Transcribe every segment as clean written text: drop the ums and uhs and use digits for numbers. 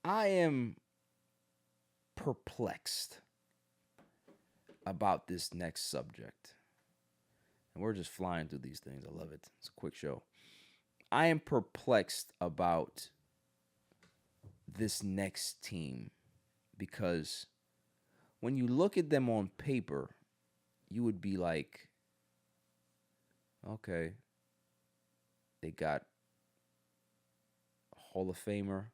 I am perplexed about this next subject. And we're just flying through these things. I love it. It's a quick show. I am perplexed about this next team because when you look at them on paper, you would be like, okay, they got a Hall of Famer,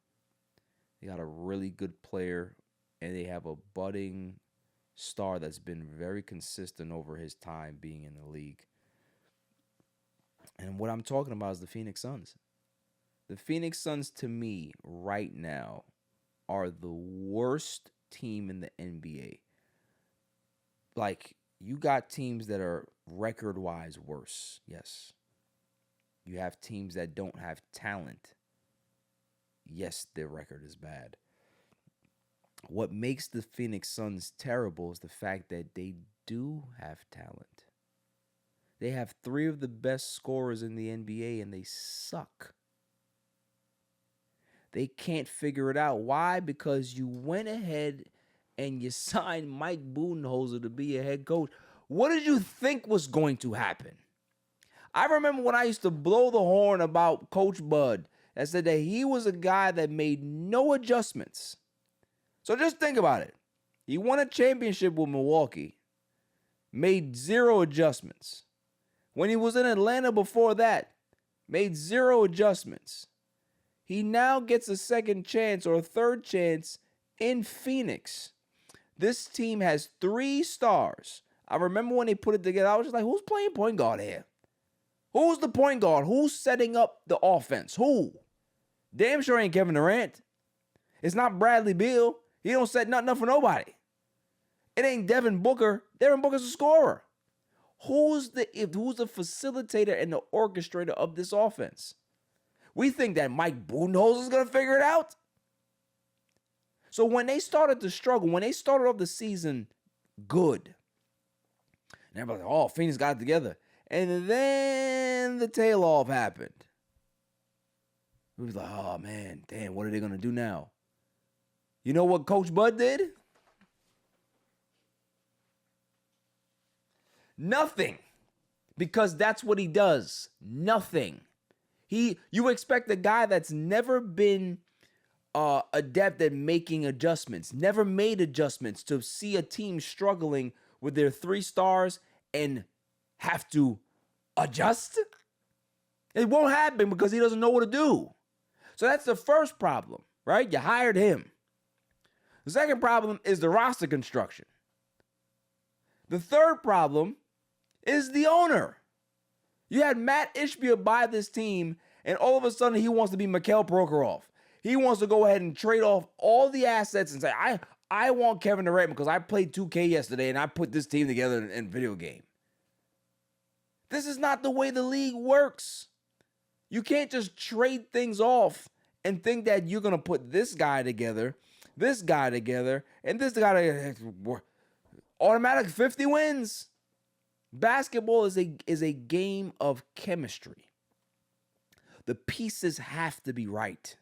they got a really good player, and they have a budding star that's been very consistent over his time being in the league. And what I'm talking about is the Phoenix Suns. The Phoenix Suns, to me, right now, are the worst team in the NBA. Like, you got teams that are record-wise worse, yes. You have teams that don't have talent. Yes, their record is bad. What makes the Phoenix Suns terrible is the fact that they do have talent. They have three of the best scorers in the NBA, and they suck. They can't figure it out. Why? Because you went ahead and you signed Mike Budenholzer to be a head coach. What did you think was going to happen? I remember when I used to blow the horn about Coach Bud and said that he was a guy that made no adjustments. So just think about it. He won a championship with Milwaukee, made zero adjustments. When he was in Atlanta before that, made zero adjustments. He now gets a second chance or a third chance in Phoenix. This team has 3 stars. I remember when they put it together, I was just like, who's playing point guard here? Who's the point guard? Who's setting up the offense? Who? Damn sure ain't Kevin Durant. It's not Bradley Beal. He don't set nothing up for nobody. It ain't Devin Booker. Devin Booker's a scorer. Who's the facilitator and the orchestrator of this offense? We think that Mike Budenholzer is going to figure it out. So when they started to struggle, when they started off the season good, and everybody's like, oh, Phoenix got it together. And then the tail off happened. We was like, oh, man, damn, what are they going to do now? You know what Coach Bud did? Nothing. Because that's what he does. Nothing. You expect a guy that's never been adept at making adjustments, never made adjustments, to see a team struggling with their 3 stars and have to adjust? It won't happen because he doesn't know what to do. So that's the first problem, right? You hired him. The second problem is the roster construction. The third problem is the owner. You had Matt Ishbia buy this team, and all of a sudden he wants to be Mikhail Prokhorov. He wants to go ahead and trade off all the assets and say, I want Kevin Durant because I played 2K yesterday and I put this team together in video game. This is not the way the league works. You can't just trade things off and think that you're going to put this guy together, and this guy together. Automatic 50 wins. Basketball is a game of chemistry. The pieces have to be right.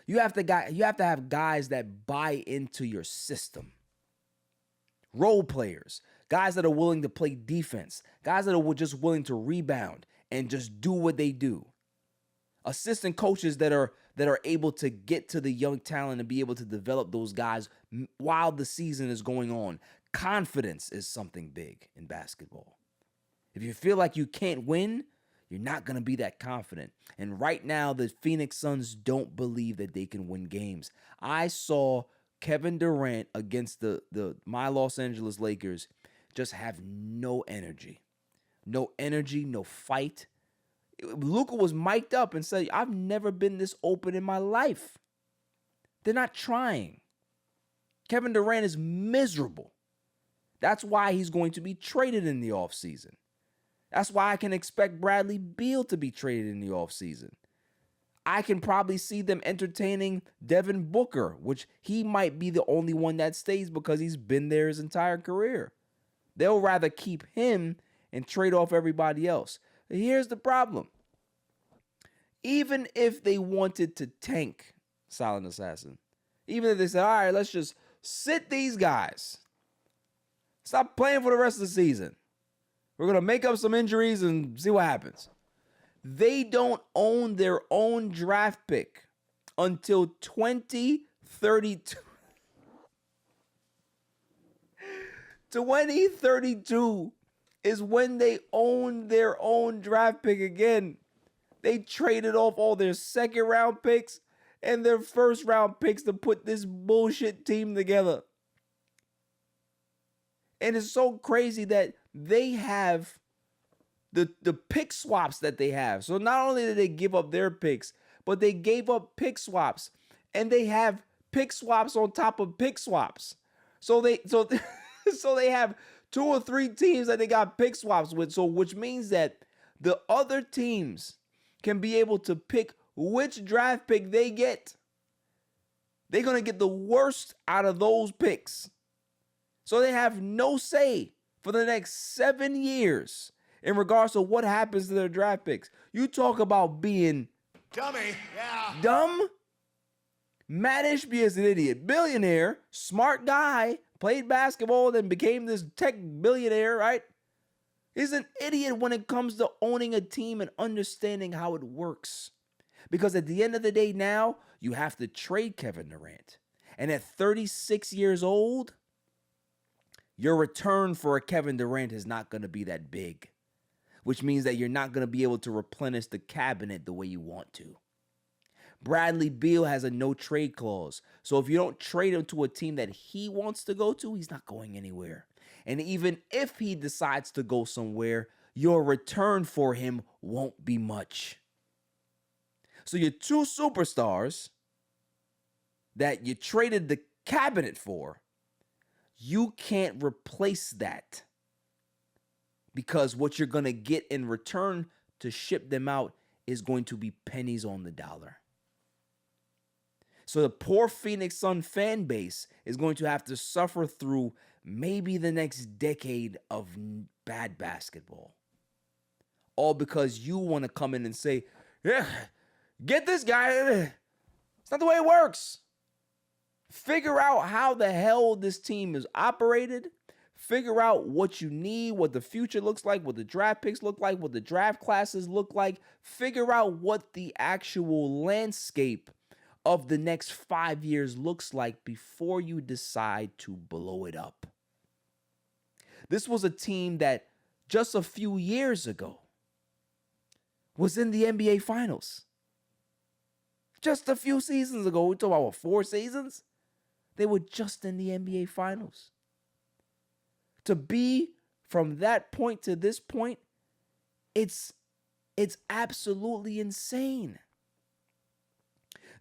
You have to have guys that buy into your system. Role players, guys that are willing to play defense, guys that are just willing to rebound and just do what they do. Assistant coaches that are able to get to the young talent and be able to develop those guys while the season is going on. Confidence is something big in basketball. If you feel like you can't win, you're not going to be that confident. And right now, the Phoenix Suns don't believe that they can win games. I saw Kevin Durant against my Los Angeles Lakers just have no energy. No energy, no fight. Luka was mic'd up and said, I've never been this open in my life. They're not trying. Kevin Durant is miserable. That's why he's going to be traded in the offseason. That's why I can expect Bradley Beal to be traded in the offseason. I can probably see them entertaining Devin Booker, which he might be the only one that stays because he's been there his entire career. They'll rather keep him and trade off everybody else. Here's the problem. Even if they wanted to tank Silent Assassin, Even if they say, all right, let's just sit these guys. Stop playing for the rest of the season. We're going to make up some injuries and see what happens. They don't own their own draft pick until 2032. 2032 is when they own their own draft pick again. They traded off all their second round picks and their first round picks to put this bullshit team together. And it's so crazy that they have the pick swaps that they have. So not only did they give up their picks, but they gave up pick swaps. And they have pick swaps on top of pick swaps. So they have 2 or 3 teams that they got pick swaps with. So which means that the other teams can be able to pick which draft pick they get. They're going to get the worst out of those picks. So they have no say for the next 7 years in regards to what happens to their draft picks. You talk about being dumb. Matt Ishby is an idiot. Billionaire, smart guy, played basketball, then became this tech billionaire, right? He's an idiot when it comes to owning a team and understanding how it works. Because at the end of the day now, you have to trade Kevin Durant. And at 36 years old, your return for a Kevin Durant is not going to be that big, which means that you're not going to be able to replenish the cabinet the way you want to. Bradley Beal has a no trade clause. So if you don't trade him to a team that he wants to go to, he's not going anywhere. And even if he decides to go somewhere, your return for him won't be much. So your 2 superstars that you traded the cabinet for, you can't replace that. Because what you're going to get in return to ship them out is going to be pennies on the dollar. So the poor Phoenix Sun fan base is going to have to suffer through maybe the next decade of bad basketball. All because you want to come in and say, yeah, get this guy. It's not the way it works. Figure out how the hell this team is operated. Figure out what you need, what the future looks like, what the draft picks look like, what the draft classes look like. Figure out what the actual landscape of the next 5 years looks like before you decide to blow it up. This was a team that just a few years ago was in the NBA Finals. Just a few seasons ago, we talk about 4 seasons? They were just in the NBA Finals. To be from that point to this point, it's absolutely insane.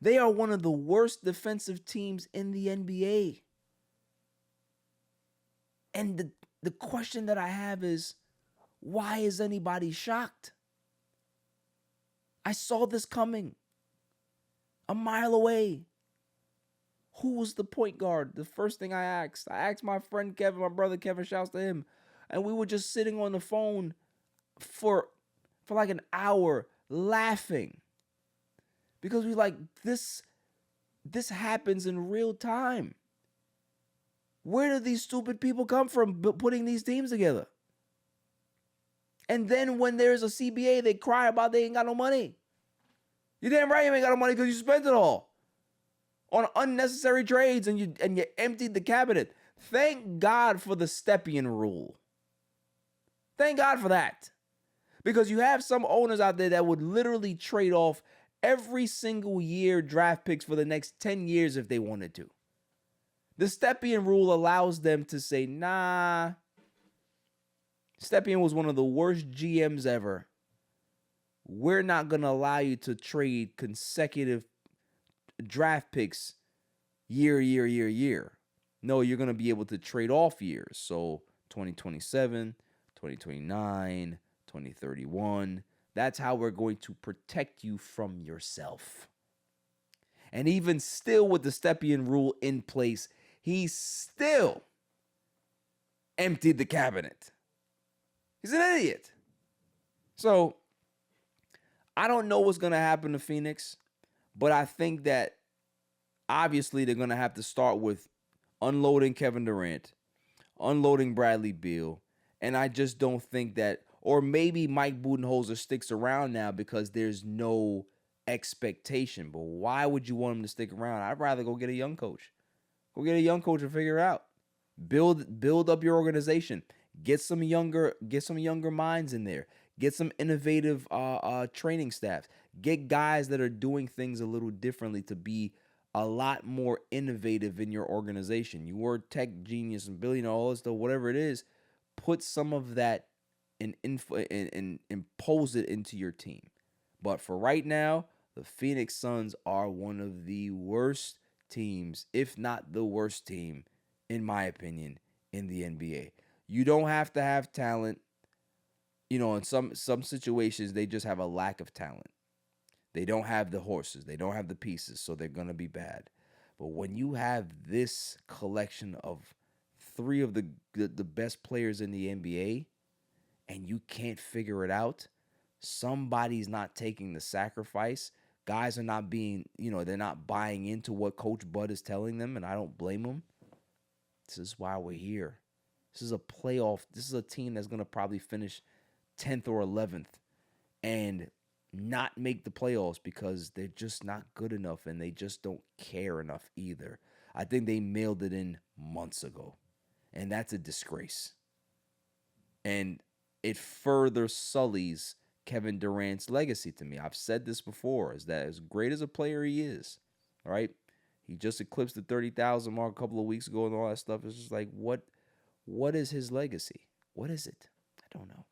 They are one of the worst defensive teams in the NBA. And the question that I have is, why is anybody shocked? I saw this coming a mile away. Who was the point guard? The first thing I asked my friend Kevin, my brother Kevin, shouts to him. And we were just sitting on the phone for like an hour laughing. Because we like, this happens in real time. Where do these stupid people come from putting these teams together? And then when there's a CBA, they cry about they ain't got no money. You damn right you ain't got no money because you spent it all on unnecessary trades and you emptied the cabinet. Thank God for the Stepien rule. Thank God for that. Because you have some owners out there that would literally trade off every single year draft picks for the next 10 years if they wanted to. The Stepien rule allows them to say, nah. Stepien was one of the worst GMs ever. We're not going to allow you to trade consecutive draft picks year. No, you're going to be able to trade off years. So 2027, 2029, 2031. That's how we're going to protect you from yourself. And even still with the Stepien rule in place, he still emptied the cabinet. He's an idiot. So I don't know what's going to happen to Phoenix, but I think that obviously they're going to have to start with unloading Kevin Durant, unloading Bradley Beal, and I just don't think that, or maybe Mike Budenholzer sticks around now because there's no expectation. But why would you want him to stick around? I'd rather go get a young coach. Go get a young coach and figure it out. Build up your organization. Get some younger minds in there. Get some innovative training staffs. Get guys that are doing things a little differently to be a lot more innovative in your organization. You were a tech genius and billionaire, all this stuff, whatever it is. Put some of that and impose it into your team. But for right now, the Phoenix Suns are one of the worst teams, if not the worst team, in my opinion, in the NBA. You don't have to have talent. You know, in some situations, they just have a lack of talent. They don't have the horses. They don't have the pieces, so they're going to be bad. But when you have this collection of three of the best players in the NBA and you can't figure it out, somebody's not taking the sacrifice. Guys are not being, they're not buying into what Coach Bud is telling them, and I don't blame them. This is why we're here. This is a playoff. This is a team that's going to probably finish 10th or 11th and not make the playoffs because they're just not good enough and they just don't care enough either. I think they mailed it in months ago, and that's a disgrace. And it further sullies Kevin Durant's legacy to me. I've said this before, is that as great as a player he is, all right, he just eclipsed the 30,000 mark a couple of weeks ago and all that stuff. It's just like, what is his legacy? What is it? I don't know.